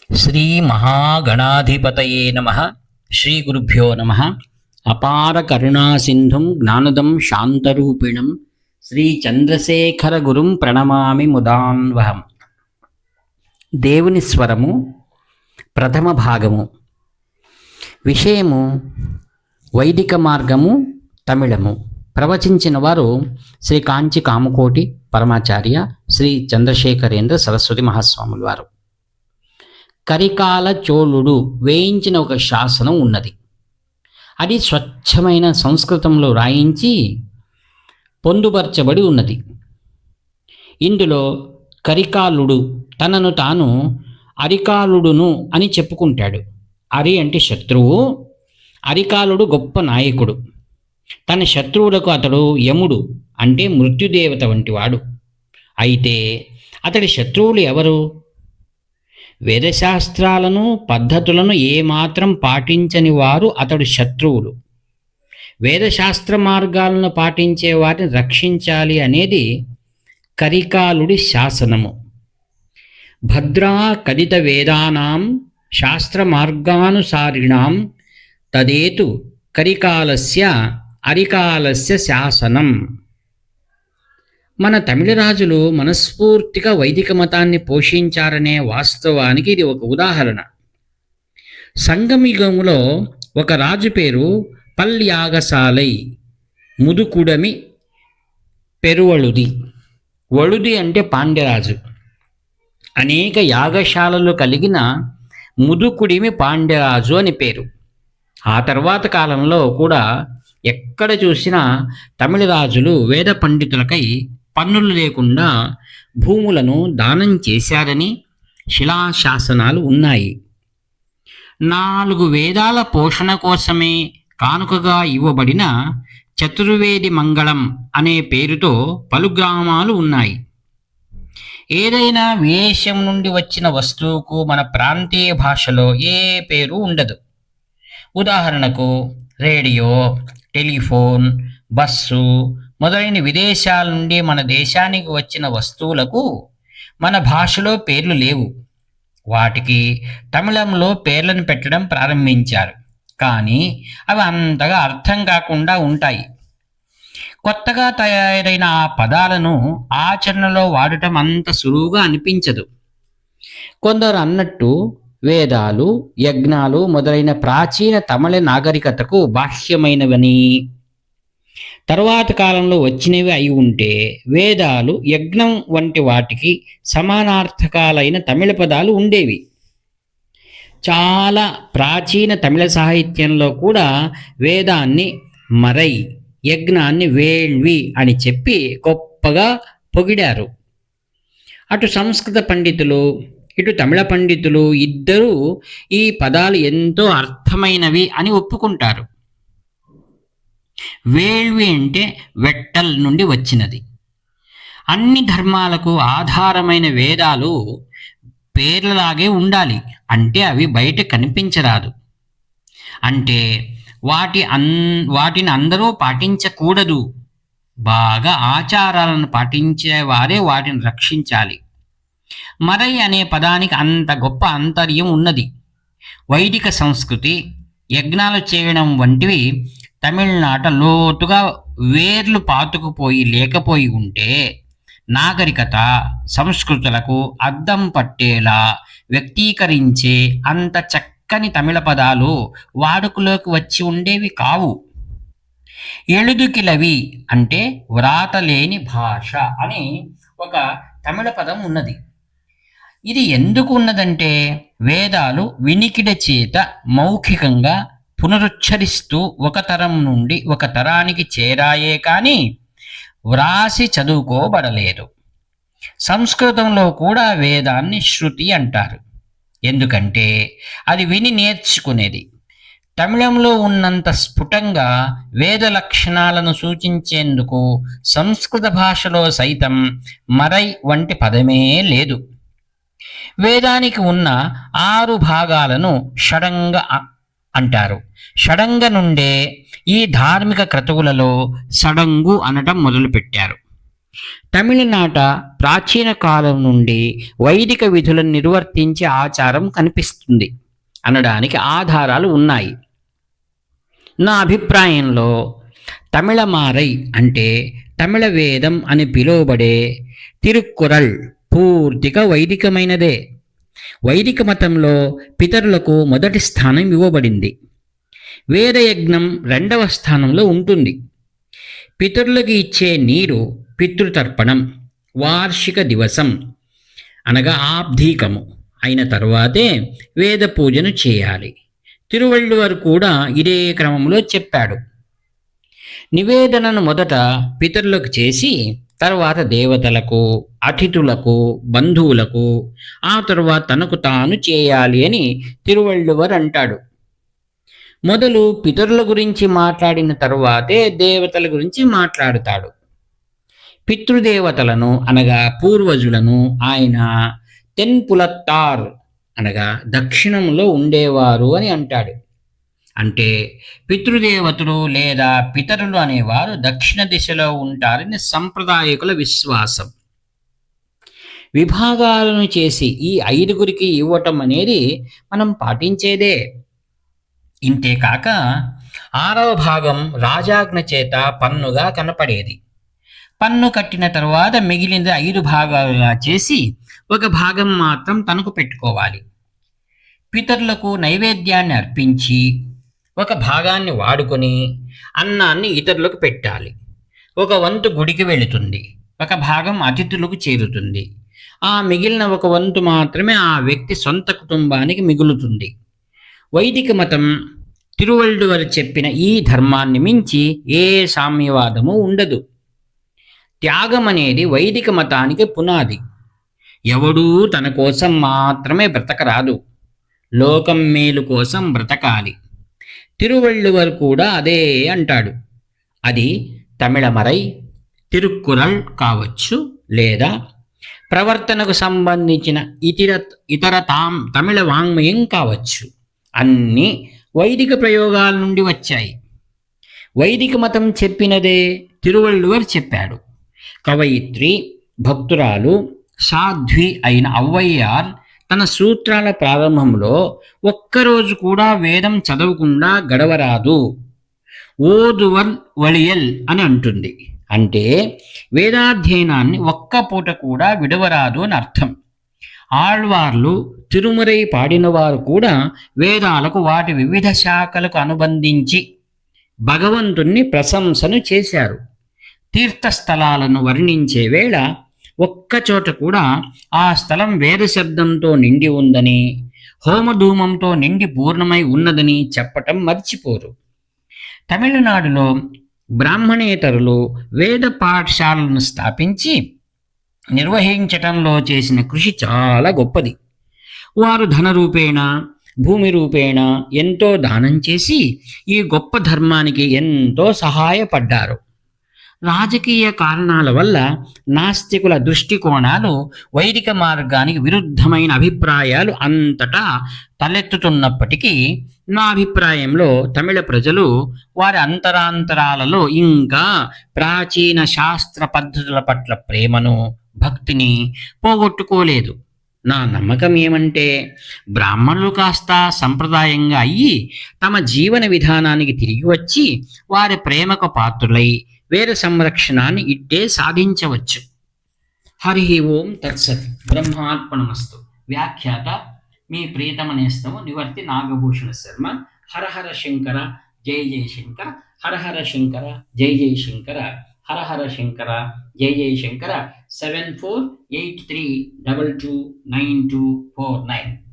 శ్రీ మహాగణాధిపతయే నమః. శ్రీ గురుభ్యో నమః. అపార కరుణా సింధుం జ్ఞానదం శాంతరూపిణం శ్రీ చంద్రశేఖర గురుం ప్రణమామి ముదాన్వహం. దేవుని స్వరము ప్రథమ భాగము. విషయము వైదిక మార్గము తమిళము. ప్రవచించిన వారు శ్రీ కాంచి కామకోటి పరమాచార్య శ్రీ చంద్రశేఖరేంద్ర సరస్వతి మహాస్వాముల వారు. కరికాల చోళుడు వేయించిన ఒక శాసనం ఉన్నది. అది స్వచ్ఛమైన సంస్కృతంలో రాయించి పొందుపరచబడి ఉన్నది. ఇందులో కరికాలుడు తనను తాను అరికాలుడును అని చెప్పుకుంటాడు. అరి అంటే శత్రువు, అరికాలుడు గొప్ప నాయకుడు. తన శత్రువులకు అతడు యముడు అంటే మృత్యుదేవత వంటివాడు. అయితే అతడి శత్రువులు ఎవరు? వేదశాస్త్రాలను పద్ధతులను ఏమాత్రం పాటించని వారు అతడు శత్రువులు. వేదశాస్త్ర మార్గాలను పాటించే వారిని రక్షించాలి అనేది కరికాలుడి శాసనము. భద్రా కదిత వేదానాం శాస్త్ర మార్గానుసారిణాం తదేతు కరికాలస్య అరికాలస్య శాసనం. మన తమిళ రాజులు మనస్ఫూర్తిగా వైదిక మతాన్ని పోషించారనే వాస్తవానికి ఇది ఒక ఉదాహరణ. సంగమయుగంలో ఒక రాజు పేరు పల్యాగసాలై ముదుకుడమి పెరువళుది. వళుది అంటే పాండ్యరాజు. అనేక యాగశాలలు కలిగిన ముదుకుడిమి పాండ్యరాజు అని పేరు. ఆ తర్వాత కాలంలో కూడా ఎక్కడ చూసినా తమిళ రాజులు వేద పండితులకై పన్నులు లేకుండా భూములను దానం చేశారని శిలాశాసనాలు ఉన్నాయి. 4 వేదాల పోషణ కోసమే కానుకగా ఇవ్వబడిన చతుర్వేది మంగళం అనే పేరుతో పలు గ్రామాలు ఉన్నాయి. ఏదైనా విదేశం నుండి వచ్చిన వస్తువుకు మన ప్రాంతీయ భాషలో ఏ పేరు ఉండదు. ఉదాహరణకు రేడియో, టెలిఫోన్, బస్సు మొదలైన విదేశాల నుండి మన దేశానికి వచ్చిన వస్తువులకు మన భాషలో పేర్లు లేవు. వాటికి తమిళంలో పేర్లను పెట్టడం ప్రారంభించారు. కానీ అవి అంతగా అర్థం కాకుండా ఉంటాయి. కొత్తగా తయారైన ఆ పదాలను ఆచరణలో వాడటం అంత సులువుగా అనిపించదు. కొందరు అన్నట్టు వేదాలు, యజ్ఞాలు మొదలైన ప్రాచీన తమిళ నాగరికతకు బాహ్యమైనవని, తరువాత కాలంలో వచ్చినవి అయి ఉంటే వేదాలు, యజ్ఞం వంటి వాటికి సమానార్థకాలైన తమిళ పదాలు ఉండేవి. చాలా ప్రాచీన తమిళ సాహిత్యంలో కూడా వేదాన్ని మరై, యజ్ఞాన్ని వేళ్వి అని చెప్పి గొప్పగా పొగిడారు. అటు సంస్కృత పండితులు, ఇటు తమిళ పండితులు ఇద్దరూ ఈ పదాలు ఎంతో అర్థమైనవి అని ఒప్పుకుంటారు. వేళ్వి అంటే వెట్టల్ నుండి వచ్చినది. అన్ని ధర్మాలకు ఆధారమైన వేదాలు పేర్లలాగే ఉండాలి. అంటే అవి బయట కనిపించరాదు. అంటే వాటిని అందరూ పాటించకూడదు. బాగా ఆచారాలను పాటించేవారే వాటిని రక్షించాలి. మరై అనే పదానికి అంత గొప్ప ఆంతర్యం ఉన్నది. వైదిక సంస్కృతి, యజ్ఞాలు చేయడం వంటివి తమిళనాట లోతుగా వేర్లు పాతుకుపోయి లేకపోయి ఉంటే నాగరికత, సంస్కృతులకు అద్దం పట్టేలా వ్యక్తీకరించే అంత చక్కని తమిళ పదాలు వాడుకలోకి వచ్చి ఉండేవి కావు. ఎళుదుకిలవి అంటే వ్రాతలేని భాష అని ఒక తమిళ పదం ఉన్నది. ఇది ఎందుకు ఉన్నదంటే వేదాలు వినికిడి చేత మౌఖికంగా పునరుచ్చరిస్తూ ఒక తరం నుండి ఒక తరానికి చేరాయే కానీ వ్రాసి చదువుకోబడలేదు. సంస్కృతంలో కూడా వేదాన్ని శృతి అంటారు. ఎందుకంటే అది విని నేర్చుకునేది. తమిళంలో ఉన్నంత స్ఫుటంగా వేద లక్షణాలను సూచించేందుకు సంస్కృత భాషలో సైతం మరై వంటి పదమే లేదు. వేదానికి ఉన్న 6 భాగాలను షడంగ అంటారు. షడంగ నుండే ఈ ధార్మిక క్రతువులలో సడంగు అనటం మొదలుపెట్టారు. తమిళనాట ప్రాచీన కాలం నుండి వైదిక విధులను నిర్వర్తించే ఆచారం కనిపిస్తుంది అనడానికి ఆధారాలు ఉన్నాయి. నా అభిప్రాయంలో తమిళమారై అంటే తమిళ వేదం అని పిలువబడే తిరుక్కురల్ పూర్తిగా వైదికమైనదే. వైదిక మతంలో పితరులకు మొదటి స్థానం ఇవ్వబడింది. వేదయజ్ఞం రెండవ స్థానంలో ఉంటుంది. పితరులకు ఇచ్చే నీరు పితృతర్పణం, వార్షిక దివసం అనగా ఆబ్ధీకము అయిన తర్వాతే వేద పూజను చేయాలి. తిరువళ్ళువర్ కూడా ఇదే క్రమంలో చెప్పాడు. నివేదనను మొదట పితరులకు చేసి తర్వాత దేవతలకు, అతిథులకు, బంధువులకు, ఆ తరువాత తనకు తాను చేయాలి అని తిరువళ్ళువర్ అంటాడు. మొదలు పితరుల గురించి మాట్లాడిన తరువాతే దేవతల గురించి మాట్లాడుతాడు. పితృదేవతలను అనగా పూర్వజులను ఆయన తెన్పులత్తార్ అనగా దక్షిణంలో ఉండేవారు అని అంటాడు. అంటే పితృదేవతలు లేదా పితరులు అనేవారు దక్షిణ దిశలో ఉంటారని సంప్రదాయకుల విశ్వాసం. విభాగాలను చేసి ఈ 5గురికి ఇవ్వటం అనేది మనం పాటించేదే. ఇంతేకాక 6వ భాగం రాజాజ్ఞ చేత పన్నుగా కనపడేది. పన్ను కట్టిన తరువాత మిగిలిన 5 భాగాలుగా చేసి ఒక భాగం మాత్రం తనకు పెట్టుకోవాలి. పితరులకు నైవేద్యాన్ని అర్పించి ఒక భాగాన్ని వాడుకొని అన్నాన్ని ఇతరులకు పెట్టాలి. ఒక వంతు గుడికి వెళుతుంది, ఒక భాగం అతిథులకు చేరుతుంది. ఆ మిగిలిన ఒక వంతు మాత్రమే ఆ వ్యక్తి సొంత కుటుంబానికి మిగులుతుంది. వైదిక మతం తిరువళ్ళువర్ చెప్పిన ఈ ధర్మాన్ని మించి ఏ సామ్యవాదము ఉండదు. త్యాగం అనేది వైదిక మతానికి పునాది. ఎవడూ తన కోసం మాత్రమే బ్రతకరాదు, లోకం మేలు కోసం బ్రతకాలి. తిరువళ్ళువర్ కూడా అదే అంటాడు. అది తమిళమరై, తిరుక్కురల్ కావచ్చు, లేదా ప్రవర్తనకు సంబంధించిన ఇతర తమిళ వాంగ్మయం కావచ్చు. అన్నీ వైదిక ప్రయోగాల నుండి వచ్చాయి. వైదిక మతం చెప్పినదే తిరువళ్ళువర్ చెప్పాడు. కవయిత్రి, భక్తురాలు, సాధ్వి అయిన ఔవయ్యార్ తన సూత్రాల ప్రారంభంలో ఒక్కరోజు కూడా వేదం చదవకుండా గడవరాదు, ఓదువర్ వళియల్ అని అంటుంది. అంటే వేదాధ్యయనాన్ని ఒక్క పూట కూడా విడవరాదు అని అర్థం. ఆళ్వార్లు, తిరుమురై పాడినవారు కూడా వేదాలకు వాటి వివిధ శాఖలకు అనుబంధించి భగవంతుణ్ణి ప్రశంసను చేశారు. తీర్థస్థలాలను వర్ణించే వేళ ఒక్కచోట కూడా ఆ స్థలం వేద శబ్దంతో నిండి ఉందని, హోమధూమంతో నిండి పూర్ణమై ఉన్నదని చెప్పటం మర్చిపోరు. తమిళనాడులో బ్రాహ్మణేతరులు వేద పాఠశాలను స్థాపించి నిర్వహించటంలో చేసిన కృషి చాలా గొప్పది. వారు ధన రూపేణ, భూమి రూపేణ ఎంతో దానం చేసి ఈ గొప్ప ధర్మానికి ఎంతో సహాయపడ్డారు. రాజకీయ కారణాల వల్ల నాస్తికుల దృష్టికోణాలు, వైదిక మార్గానికి విరుద్ధమైన అభిప్రాయాలు అంతటా తలెత్తుతున్నప్పటికీ నా అభిప్రాయంలో తమిళ ప్రజలు వారి అంతరాంతరాలలో ఇంకా ప్రాచీన శాస్త్ర పద్ధతుల పట్ల ప్రేమను, భక్తిని పోగొట్టుకోలేదు. నా నమ్మకం ఏమంటే బ్రాహ్మణులు కాస్త సంప్రదాయంగా అయ్యి తమ జీవన విధానానికి తిరిగి వచ్చి వారి ప్రేమకు పాత్రులై వేద సంరక్షణాన్ని ఇట్టే సాధించవచ్చు. హరి ఓం తత్సత్. బ్రహ్మార్పణమస్తు. వ్యాఖ్యాత మీ ప్రియతమ నేస్తము నివర్తి నాగభూషణ శర్మ. హర హర శంకర, జై జై శంకర. హర హర శంకర, జై జై శంకర. హర హర శంకర, జై జై శంకర. 7483229249